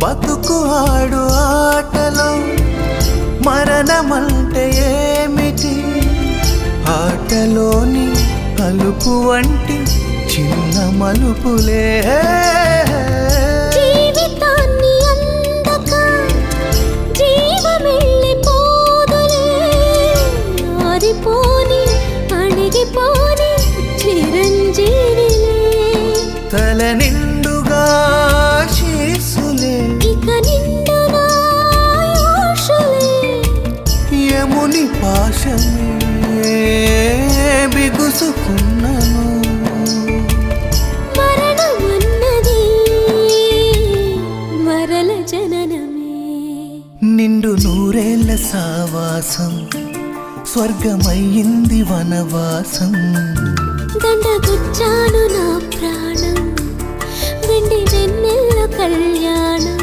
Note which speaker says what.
Speaker 1: బతుకు ఆడు ఆటలో మరణమంటే ఏమిటి? ఆటలోని అలుపు వంటి చిన్న మలుపులే
Speaker 2: జీవితాన్ని అందక జీవమెళ్ళిపోదులే, ఆరిపోని అణిగిపోని చిరంజీవిలే.
Speaker 1: తల నిండుగా శీసులే,
Speaker 2: ఇక నిండునా ఆశలే.
Speaker 1: యముని పాశమే బిగుసుకున్నను.
Speaker 2: మరణమన్నది మరల జననమే.
Speaker 1: నిండు నూరేళ్ల సావాసం స్వర్గమయ్యింది వనవాసం.
Speaker 2: దండగుచ్చాను నా ప్రాణం, వెండి వెన్నెల కళ్యాణం.